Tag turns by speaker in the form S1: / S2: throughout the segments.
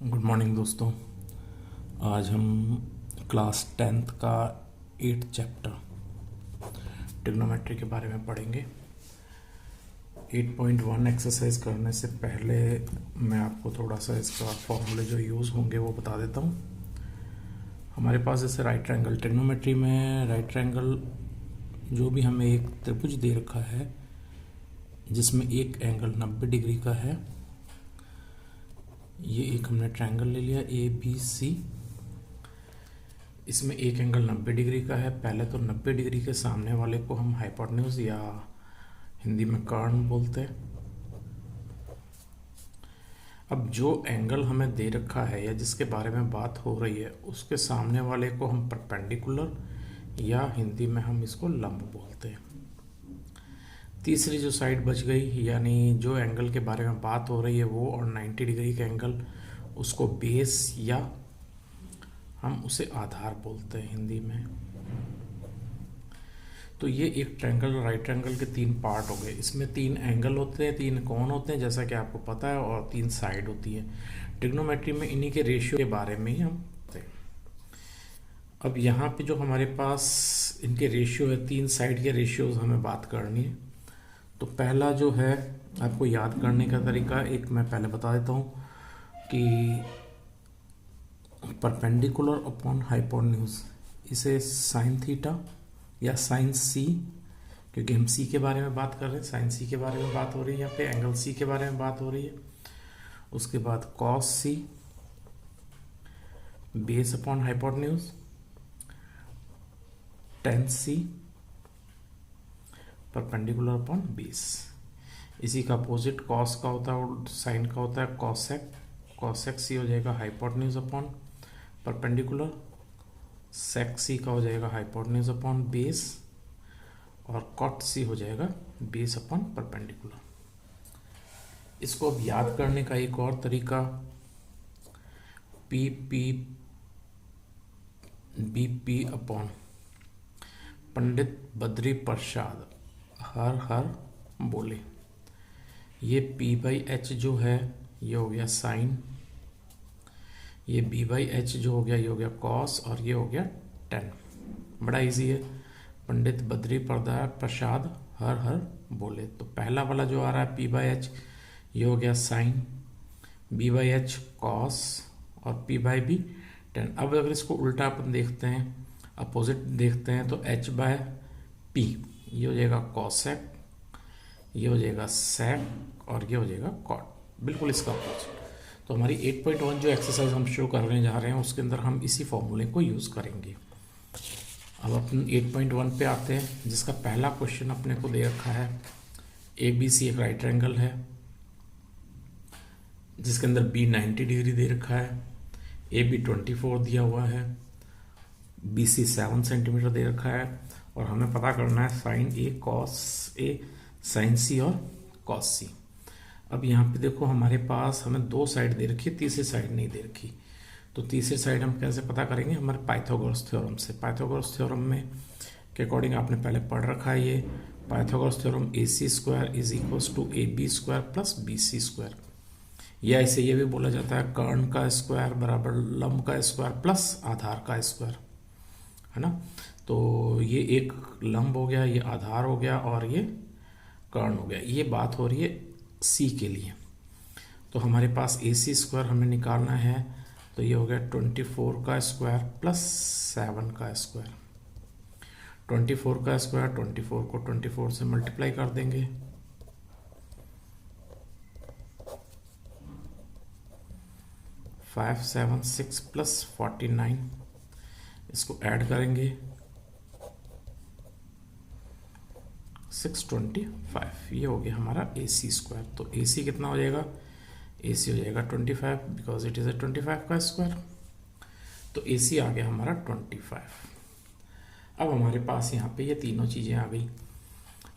S1: Good morning दोस्तों। आज हम क्लास 10th का 8th चैप्टर ट्रिग्नोमेट्री के बारे में पढ़ेंगे। 8.1 एक्सरसाइज करने से पहले मैं आपको थोड़ा सा इसका फॉर्मूले जो यूज़ होंगे वो बता देता हूँ। हमारे पास जैसे राइट ट्रायंगल, ट्रिग्नोमेट्री में राइट ट्रायंगल जो भी हमें एक त्रिभुज दे रखा है जिसमें एक एंगल 90 डिग्री का है। ये एक हमने ट्रायंगल ले लिया ABC, इसमें एक एंगल 90 डिग्री का है। पहले तो 90 डिग्री के सामने वाले को हम हाइपोटेन्यूज या हिंदी में कर्ण बोलते हैं। अब जो एंगल हमें दे रखा है या जिसके बारे में बात हो रही है उसके सामने वाले को हम परपेंडिकुलर या हिंदी में हम इसको लंब बोलते हैं। तीसरी जो साइड बच गई यानी जो एंगल के बारे में बात हो रही है वो और 90 डिग्री का एंगल, उसको बेस या हम उसे आधार बोलते हैं हिंदी में। तो ये एक ट्रायंगल, राइट ट्रायंगल के 3 पार्ट हो गए। इसमें 3 एंगल होते हैं, 3 कोण होते हैं जैसा कि आपको पता है, और 3 साइड होती है। ट्रिग्नोमेट्री में इन्हीं के रेशियो के बारे में ही हम पढ़ते हैं। अब यहाँ पे जो हमारे पास इनके रेशियो है, 3 साइड के रेशियोज हमें बात करनी है। तो पहला जो है आपको याद करने का तरीका एक मैं पहले बता देता हूँ कि परपेंडिकुलर अपॉन हाइपोटेन्यूज, इसे साइन थीटा या साइन सी, क्योंकि हम सी के बारे में बात कर रहे हैं, साइन सी के बारे में बात हो रही है, यहाँ पे एंगल सी के बारे में बात हो रही है। उसके बाद cos C base upon hypotenuse, tan C perpendicular upon base. इसी का अपोजिट कॉस का होता है और साइन का होता है कॉसेक, कॉसेक सी हो जाएगा हाइपोटेन्यूज अपॉन परपेंडिकुलर, सेक सी का हो जाएगा हाइपोटेन्यूज अपॉन बेस, और कॉट सी हो जाएगा बेस अपॉन परपेंडिकुलर। इसको अब याद करने का एक और तरीका, P P B P upon Pandit Badri Prasad हर हर बोले। ये P/H जो है ये हो गया साइन, ये B/H जो हो गया ये हो गया कॉस, और ये हो गया टेन। बड़ा इजी है। पंडित बद्री प्रसाद हर हर बोले। तो पहला वाला जो आ रहा है P/H ये हो गया साइन, B/H कॉस और P/B टेन। अब अगर इसको उल्टा अपन देखते हैं, अपोजिट देखते हैं, तो H/P ये हो जाएगा कॉसेक, ये हो जाएगा सेक, और ये हो जाएगा कॉट। बिल्कुल इसका अपोजिट। तो हमारी 8.1 जो एक्सरसाइज हम शुरू करने जा रहे हैं उसके अंदर हम इसी फॉर्मूले को यूज़ करेंगे। अब अपन 8.1 पे आते हैं, जिसका पहला क्वेश्चन अपने को दे रखा है। ABC एक राइट ट्रायंगल है जिसके अंदर B 90 डिग्री दे रखा है, AB 24 दिया हुआ है, BC 7 सेंटीमीटर दे रखा है, और हमें पता करना है sine A cos A, sine C और कॉस C। अब यहाँ पे देखो हमारे पास हमें 2 साइड दे रखी है, तीसरी साइड नहीं दे रखी। तो तीसरी साइड हम कैसे पता करेंगे? हमारे पाइथागोरस थ्योरम से। पाइथागोरस थ्योरम में के अकॉर्डिंग आपने पहले पढ़ रखा है, ये Pythagoras theorem AC² is equals to AB² plus BC², या इसे ये भी बोला जाता है कर्ण का स्क्वायर बराबर लंब का स्क्वायर प्लस आधार का स्क्वायर, है ना। तो ये एक लंब हो गया, ये आधार हो गया, और ये कर्ण हो गया। ये बात हो रही है C के लिए। तो हमारे पास AC² हमें निकालना है, तो ये हो गया 24 का स्क्वायर प्लस 7 का स्क्वायर। 24 का स्क्वायर, 24 को 24 से मल्टीप्लाई कर देंगे, फाइव 7 6 प्लस 49, इसको ऐड करेंगे 625। ये हो गया हमारा AC²। तो AC कितना हो जाएगा? AC हो जाएगा 25 बिकॉज इट इज ए 25 का स्क्वायर। तो AC आ गया हमारा 25। अब हमारे पास यहाँ पे ये तीनों चीजें आ गई।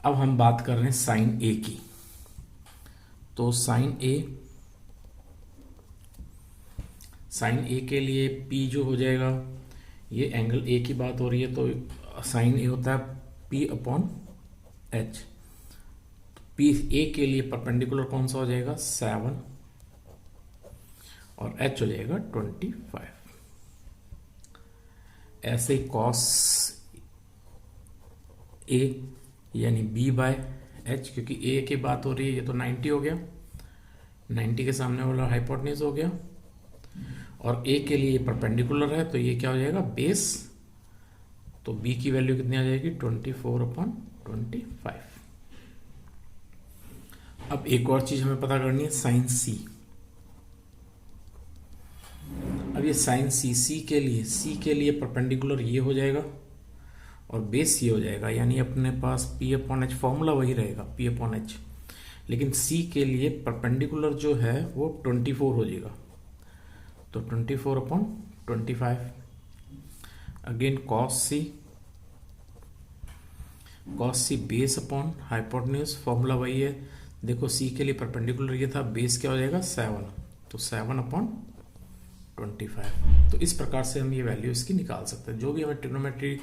S1: अब हम बात कर रहे हैं साइन A की। तो साइन A के लिए P जो हो जाएगा, ये एंगल A की बात हो रही है, तो साइन A होता है P upon H। P A के लिए परपेंडिकुलर कौन सा हो जाएगा? 7, और h हो जाएगा 25। ऐसे ही cos a यानी b बाय h, क्योंकि a की बात हो रही है, ये तो 90 हो गया, 90 के सामने वाला हाइपोटेन्यूज हो गया, और a के लिए परपेंडिकुलर है तो ये क्या हो जाएगा, बेस, तो b की वैल्यू कितनी आ जाएगी, 24/25। अब एक और चीज हमें पता करनी है, साइन c। अब ये साइन c के लिए परपेंडिकुलर ये हो जाएगा और बेस ये हो जाएगा, यानी अपने पास p/h फॉर्मूला वही रहेगा, p/h, लेकिन c के लिए परपेंडिकुलर जो है वो 24 हो जाएगा, तो 24/25। Again cos c base upon hypotenuse, formula वही है। देखो c के लिए परपेंडिकुलर ये था, बेस क्या हो जाएगा 7, तो 7/25। तो इस प्रकार से हम ये वैल्यू इसकी निकाल सकते हैं। जो भी हमें ट्रिग्नोमेट्री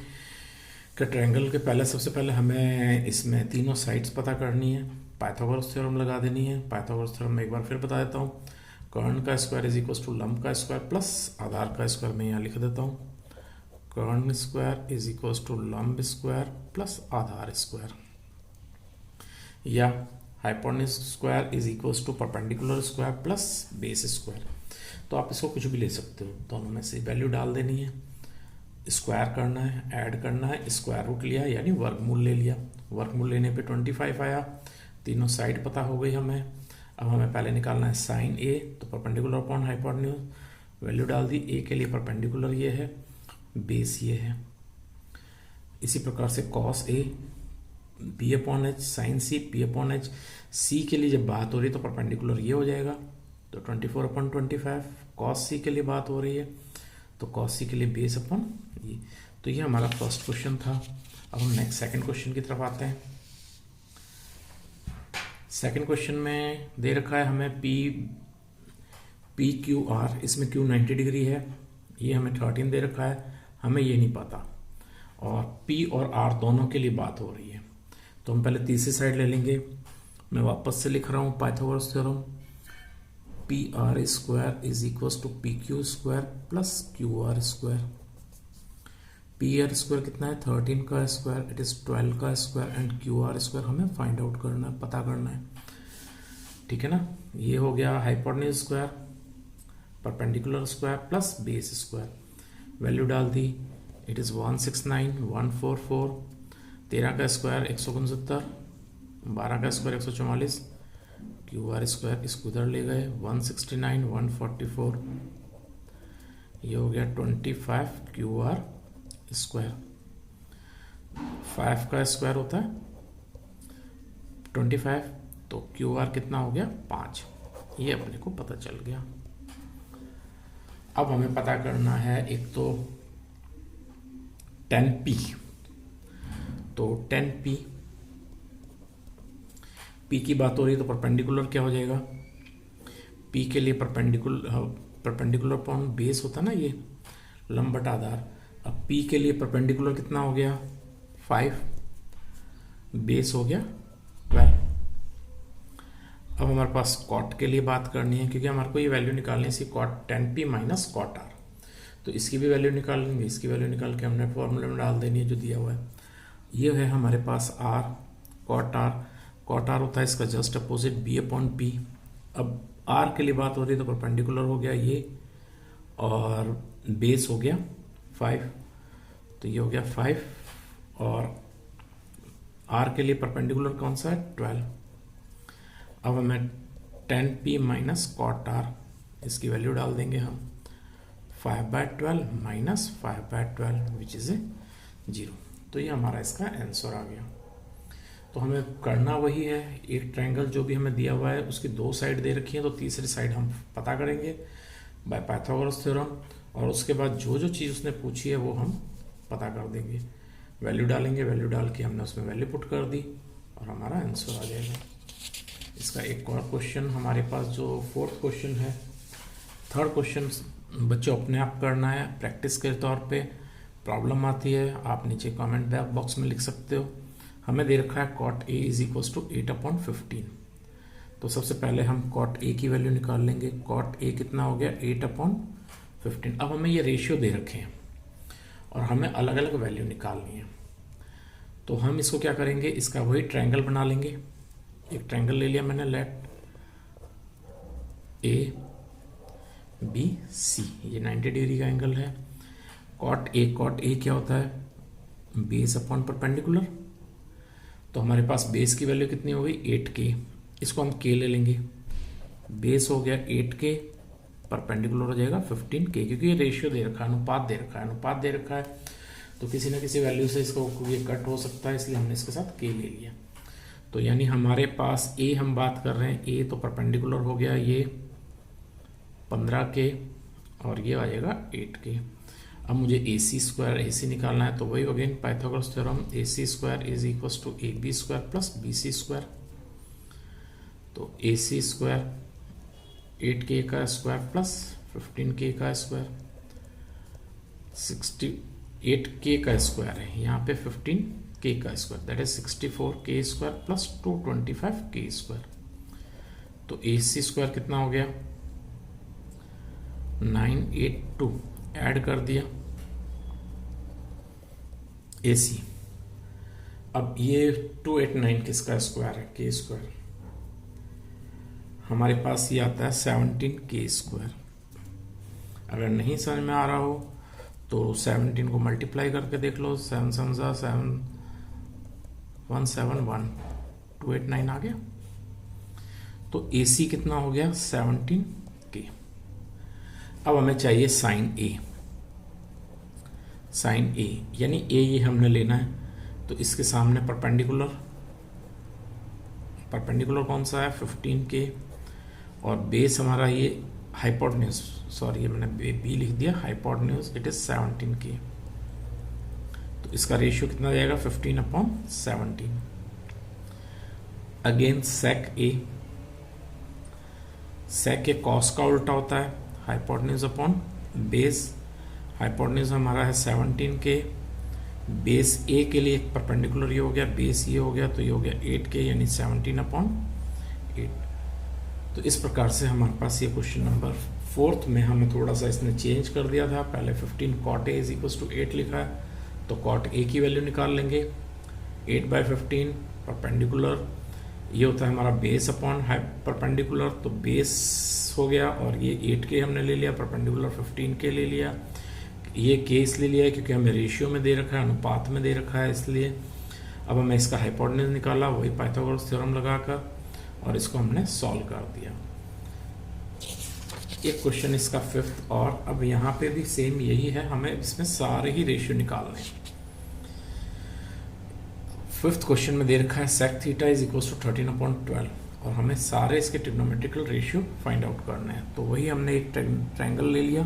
S1: का ट्रायंगल के पहले, सबसे पहले हमें इसमें तीनों साइड्स पता करनी है, पाइथागोरस थ्योरम लगा देनी है। पाइथागोरस थ्योरम में एक बार फिर बता देता हूँ, कर्ण का स्क्वायर इज इक्वल टू लंब का स्क्वायर प्लस आधार का स्क्वायर, मैं यहाँ लिख देता हूँ, कर्ण स्क्वायर इज इक्वल टू लंब स्क्वायर प्लस आधार स्क्वायर, या hypotenuse square is equal to perpendicular square plus base square. तो आप इसको कुछ भी ले सकते हो, दोनों में से वैल्यू डाल देनी है, स्क्वायर करना है, ऐड करना है, स्क्वायर रूट लिया यानी वर्गमूल ले लिया, वर्गमूल लेने पे 25 आया, तीनों साइड पता हो गई हमें। अब हमें पहले निकालना है साइन ए, तो परपेंडिकुलर अपॉन हाइपोटेन्यूज, वैल्यू डाल दी, ए के लिए परपेंडिकुलर ये है, बेस ये है। इसी प्रकार से cos A p/h, sign C p/h, सी के लिए जब बात हो रही है तो परपेंडिकुलर ये हो जाएगा, तो 24/25। कॉस सी के लिए बात हो रही है तो कॉस सी के लिए बेस अपॉन ये। तो ये हमारा फर्स्ट क्वेश्चन था। अब हम नेक्स्ट सेकंड क्वेश्चन की तरफ आते हैं। सेकंड क्वेश्चन में दे रखा है हमें पी क्यू आर, इसमें क्यू 90 डिग्री है, ये हमें 13 दे रखा है, हमें ये नहीं पता, और पी और आर दोनों के लिए बात हो रही है। तो हम पहले तीसरी साइड ले लेंगे, मैं वापस से लिख रहा हूँ Pythagoras theorem, P R square is equal to P Q square plus Q R square. P R square कितना है, 13 का स्क्वायर, इट इज 12 का स्क्वायर, एंड क्यू आर स्क्वायर हमें फाइंड आउट करना है, पता करना है, ठीक है ना। ये हो गया hypotenuse square, perpendicular square plus base square, value डाल दी, इट इज 169,144, 13 का स्क्वायर 169, 12 का स्क्वायर 144, क्यू आर स्क्वायर इसको उधर ले गए, 169,144, ये हो गया 25 क्यू आर स्क्वायर। 5 का स्क्वायर होता है 25, तो क्यू आर कितना हो गया 5, ये अपने को पता चल गया। अब हमें पता करना है एक तो 10p, तो 10p, p की बात हो रही है तो परपेंडिकुलर क्या हो जाएगा, p के लिए परपेंडिकुलर अपॉन बेस होता ना, ये लंब बटा आधार। अब p के लिए परपेंडिकुलर कितना हो गया 5, बेस हो गया 12। अब हमारे पास कॉट के लिए बात करनी है, क्योंकि हमारे को ये वैल्यू निकालनी है, cot 10p minus cot R, तो इसकी भी वैल्यू निकाल लेंगे, इसकी वैल्यू निकाल के हमने फॉर्मूले में डाल देनी है जो दिया हुआ है। ये है हमारे पास r, कॉट आर होता है इसका जस्ट अपोजिट b/p। अब r के लिए बात हो रही है तो परपेंडिकुलर हो गया ये, और बेस हो गया 5, तो ये हो गया 5, और r के लिए परपेंडिकुलर कौन सा है 12। अब हमें 10p माइनस कॉट आर, इसकी वैल्यू डाल देंगे हम, 5/12 माइनस 5/12 विच इज 0। तो ये हमारा इसका आंसर आ गया। तो हमें करना वही है, एक ट्रायंगल जो भी हमें दिया हुआ है उसकी दो साइड दे रखी है, तो तीसरी साइड हम पता करेंगे बाय पाइथागोरस थ्योरम, और उसके बाद जो जो चीज़ उसने पूछी है वो हम पता कर देंगे, वैल्यू डालेंगे, वैल्यू डाल के हमने उसमें वैल्यू पुट कर दी और हमारा आंसर आ जाएगा। इसका एक और क्वेश्चन हमारे पास जो फोर्थ क्वेश्चन है, थर्ड क्वेश्चन बच्चों अपने आप करना है प्रैक्टिस के तौर पे। प्रॉब्लम आती है आप नीचे कमेंट बॉक्स में लिख सकते हो। हमें दे रखा है cot A is equal to 8/15, तो सबसे पहले हम कॉट ए की वैल्यू निकाल लेंगे। कॉट ए कितना हो गया 8/15। अब हमें ये रेशियो दे रखे हैं और हमें अलग अलग वैल्यू निकालनी है। तो हम इसको क्या करेंगे, इसका वही ट्रायंगल बना लेंगे। एक ट्रायंगल ले लिया मैंने, लेट ए बी सी, ये 90 डिग्री का एंगल है। कॉट ए क्या होता है, बेस अपॉन परपेंडिकुलर। तो हमारे पास बेस की वैल्यू कितनी हो गई 8k, इसको हम k ले लेंगे। बेस हो गया 8k, परपेंडिकुलर हो जाएगा 15k, क्योंकि ये रेशियो दे रखा है, अनुपात दे रखा है तो किसी न किसी वैल्यू से इसको ये कट हो सकता है, इसलिए हमने इसके साथ k ले लिया। तो यानी हमारे पास a हम बात कर रहे हैं, a तो परपेंडिकुलर हो गया ये 15k और ये आ जाएगा 8k। अब मुझे AC निकालना है, तो वही again Pythagoras theorem, AC² is equal to AB² plus BC²। तो AC² 8k का स्क्वायर प्लस 15k का स्क्वायर, 68k का स्क्वायर है, यहाँ पे 15k का square, that is 64k² plus 225k²। तो AC² कितना हो गया 982, ऐड कर दिया AC। अब ये 289 किसका स्क्वायर है, k²। हमारे पास ये आता है 17k²। अगर नहीं समझ में आ रहा हो तो 17 को मल्टीप्लाई करके देख लो, 7 7 7 171 289 आ गया। तो AC कितना हो गया 17k। अब हमें चाहिए साइन ए, यानी ए ये हमने लेना है। तो इसके सामने परपेंडिकुलर कौन सा है 15k, और बेस हमारा ये हाइपोटेन्यूज, सॉरी ये मैंने बी लिख दिया, हाइपोटेन्यूज इट इज 17k। तो इसका रेशियो कितना जाएगा 15/17। अगेन सेक ए कॉस का उल्टा होता है, हाइपोटेन्यूज अपॉन बेस। हाइपोटेन्यूज हमारा है 17k, बेस ए के लिए परपेंडिकुलर ये हो गया, बेस ये हो गया, तो ये हो गया 8k, यानी 17/8। तो इस प्रकार से हमारे पास ये क्वेश्चन नंबर 4 में हमें थोड़ा सा इसने चेंज कर दिया था। पहले 15 cot A is equal to 8 लिखा है, तो कॉट ए की वैल्यू निकाल लेंगे 8/15। परपेंडिकुलर ये होता है हमारा बेस अपॉन परपेंडिकुलर, तो बेस हो गया और ये 8k हमने ले लिया, परपेंडिकुलर 15k ले लिया। ये k इसलिए लिया है क्योंकि हमें रेशियो में दे रखा है, अनुपात में दे रखा है, इसलिए। अब हमें इसका हाइपोटेन्यूज निकाला वही पाइथागोरस थ्योरम लगाकर, और इसको हमने सॉल्व कर दिया। एक क्वेश्चन इसका 5th, और अब यहाँ पे भी सेम यही है, हमें इसमें सारे ही रेशियो निकालने हैं। 5th क्वेश्चन में दे रखा है sec theta is equal to 13/12, और हमें सारे इसके ट्रिग्नोमेट्रिकल रेशियो फाइंड आउट करने हैं। तो वही हमने एक ट्रायंगल ले लिया,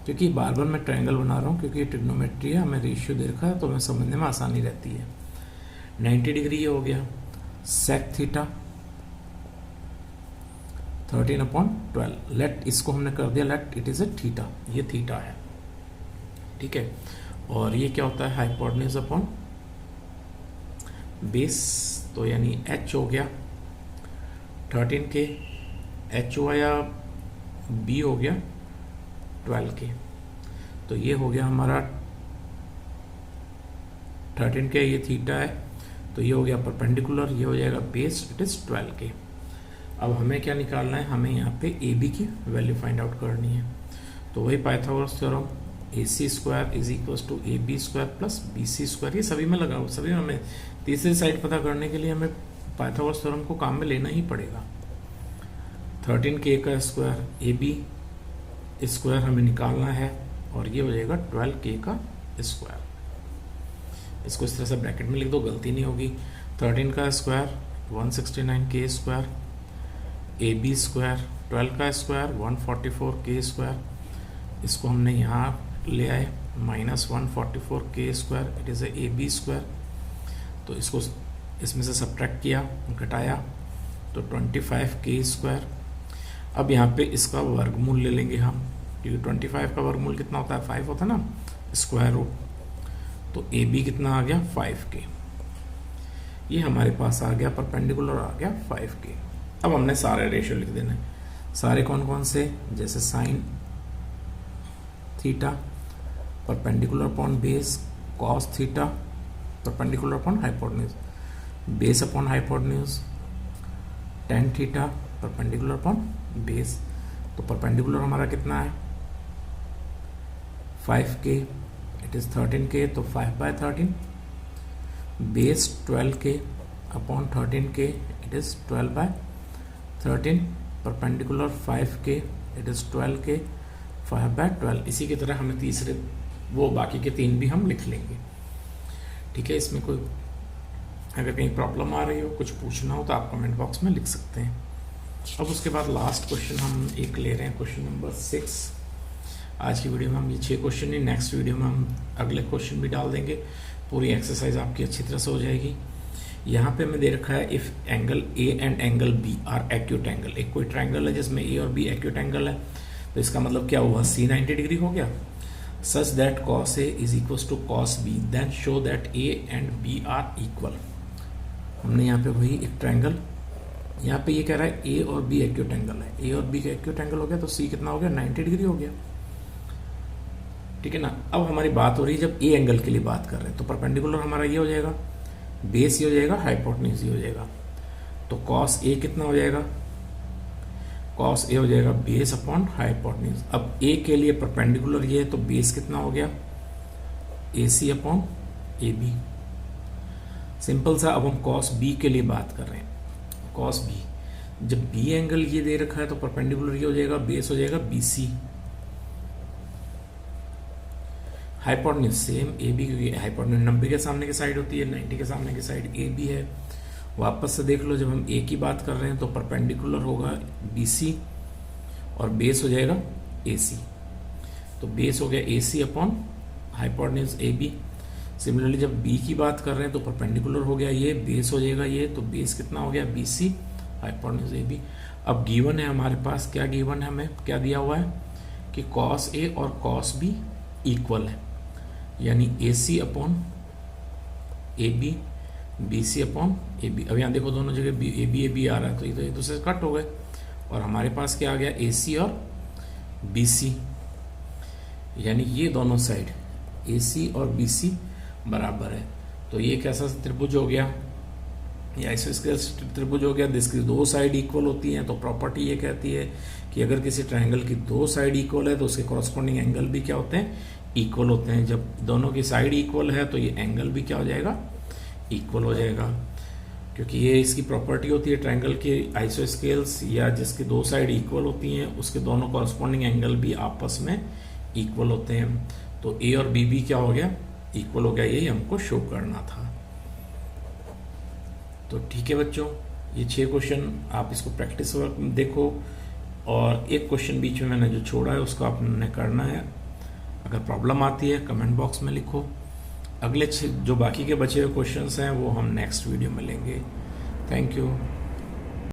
S1: क्योंकि बार बार मैं ट्रायंगल बना रहा हूँ क्योंकि ये ट्रिग्नोमेट्री है, हमें रेशियो दे रखा है तो हमें समझने में आसानी रहती है। 90 डिग्री ये हो गया, sec थीटा 13/12, लेट इसको हमने कर दिया let it is a theta, ये थीटा है, ठीक है। और ये क्या होता है हाइपोटेन्यूज अपॉन बेस, तो यानी h हो गया 13k, h हुआ या b हो गया 12k। तो ये हो गया हमारा 13k, ये थीटा है, तो ये हो गया परपेंडिकुलर, ये हो जाएगा बेस, इट इज 12k। अब हमें क्या निकालना है, हमें यहाँ पे AB की वैल्यू फाइंड आउट करनी है। तो वही Pythagoras theorem, AC² is equal to AB² plus BC², ये सभी में लगाओ, सभी में हमें तीसरी साइड पता करने के लिए हमें पाइथागोरस थ्योरम को काम में लेना ही पड़ेगा। 13k का स्क्वायर AB स्क्वायर हमें निकालना है, और ये हो जाएगा 12k का स्क्वायर। इसको इस तरह से ब्रैकेट में लिख दो, गलती नहीं होगी। 13 का स्क्वायर 169k², AB² 12 का स्क्वायर 144k², इसको हमने यहाँ ले आए minus 144k², it is AB²। तो इसको इसमें से सब्ट्रैक्ट किया, घटाया, तो 25k²। अब यहाँ पे इसका वर्गमूल ले लेंगे हम, क्योंकि 25 का वर्गमूल कितना होता है 5 होता है ना, स्क्वायर रूट। तो AB कितना आ गया 5k। ये हमारे पास आ गया परपेंडिकुलर आ गया 5K। अब हमने सारे रेशियो लिख देने, सारे कौन कौन से, जैसे sine theta perpendicular upon base, cos theta perpendicular upon hypotenuse, base upon hypotenuse, tan theta perpendicular upon base. तो परपेंडिकुलर हमारा कितना है 5K, इट इज 13K, तो 5/13, base 12K upon 13K, it is 12/13, perpendicular 5K, it is 12K, 5/12। इसी की तरह हमें तीसरे वो बाकी के तीन भी हम लिख लेंगे। ठीक है, इसमें कोई अगर कहीं प्रॉब्लम आ रही हो, कुछ पूछना हो तो आप कमेंट बॉक्स में लिख सकते हैं। अब उसके बाद लास्ट क्वेश्चन हम एक ले रहे हैं, क्वेश्चन नंबर 6। आज की वीडियो में हम ये 6 क्वेश्चन ही, नेक्स्ट वीडियो में हम अगले क्वेश्चन भी डाल देंगे। पूरी एक्सरसाइज आपकी अच्छी तरह से हो जाएगी। यहाँ पे हमें दे रखा है if angle A and angle B are acute angle. एक कोई ट्रायंगल है जिसमें ए और बी एक्यूट एंगल है, तो इसका मतलब क्या हुआ, सी 90 डिग्री हो गया। Such that cos A is equal to cos B, then show that A and B are equal. हमने यहाँ पे वही एक ट्रायंगल, यहाँ पे ये कह रहा है ए और बी एक्यूट एंगल है, ए और बी का एक्यूट एंगल हो गया, तो सी कितना हो गया 90 डिग्री हो गया। ठीक है ना। अब हमारी बात हो रही है जब ए एंगल के लिए बात कर रहे हैं, तो परपेंडिकुलर हमारा ये हो जाएगा, बेस ये हो जाएगा, हाइपोटेन्यूज ये हो जाएगा। तो कॉस ए कितना हो जाएगा, कॉस ए हो जाएगा बेस अपॉन हाइपोटेन्यूज। अब ए के लिए परपेंडिकुलर ये है, तो बेस कितना हो गया A C upon A B. Simple सा। अब हम कॉस बी के लिए बात कर रहे हैं, कॉस बी, जब बी एंगल ये दे रखा है तो परपेंडिकुलर ये हो जाएगा, बेस हो जाएगा B C, hypotenuse same A B, क्योंकि हाइपोटेन्यूज 90 के सामने की साइड होती है, 90 के सामने की साइड ए बी है। वापस से देख लो, जब हम ए की बात कर रहे हैं तो परपेंडिकुलर होगा बी सी और बेस हो जाएगा ए सी, तो बेस हो गया A C upon hypotenuse A B. Similarly जब बी की बात कर रहे हैं तो परपेंडिकुलर हो गया ये, बेस हो जाएगा ये, तो बेस कितना हो गया B C, hypotenuse A B. अब गिवन है हमारे पास, क्या गिवन है, हमें क्या दिया हुआ है कि कॉस ए और कॉस बी इक्वल है, यानी A C upon A B, B C upon A B. अब यहाँ देखो दोनों जगह ए बी आ रहा है, तो ये तो एक दूसरे से कट हो गए, और हमारे पास क्या आ गया ए सी और बी सी, यानी ये दोनों साइड ए सी और बी सी बराबर है। तो ये कैसा त्रिभुज हो गया, या आइसोस्केलेस त्रिभुज हो गया, जिसकी दो साइड इक्वल होती हैं। तो प्रॉपर्टी ये कहती है कि अगर किसी ट्रायंगल की दो साइड इक्वल है तो उसके कॉरस्पॉन्डिंग एंगल भी क्या होते हैं, इक्वल होते हैं। जब दोनों की साइड इक्वल है तो ये एंगल भी क्या हो जाएगा, इक्वल हो जाएगा, क्योंकि ये इसकी प्रॉपर्टी होती है ट्रायंगल के आइसोस्केल्स या जिसकी दो साइड इक्वल होती हैं उसके दोनों कॉरस्पॉन्डिंग एंगल भी आपस में इक्वल होते हैं। तो ए और बी क्या हो गया, इक्वल हो गया, यही हमको शो करना था। तो ठीक है बच्चों, ये 6 क्वेश्चन आप इसको प्रैक्टिस वर्क में देखो, और एक क्वेश्चन बीच में मैंने जो छोड़ा है उसको आपने करना है। अगर प्रॉब्लम आती है कमेंट बॉक्स में लिखो। अगले जो बाकी के बचे हुए क्वेश्चंस हैं वो हम नेक्स्ट वीडियो में लेंगे। Thank you.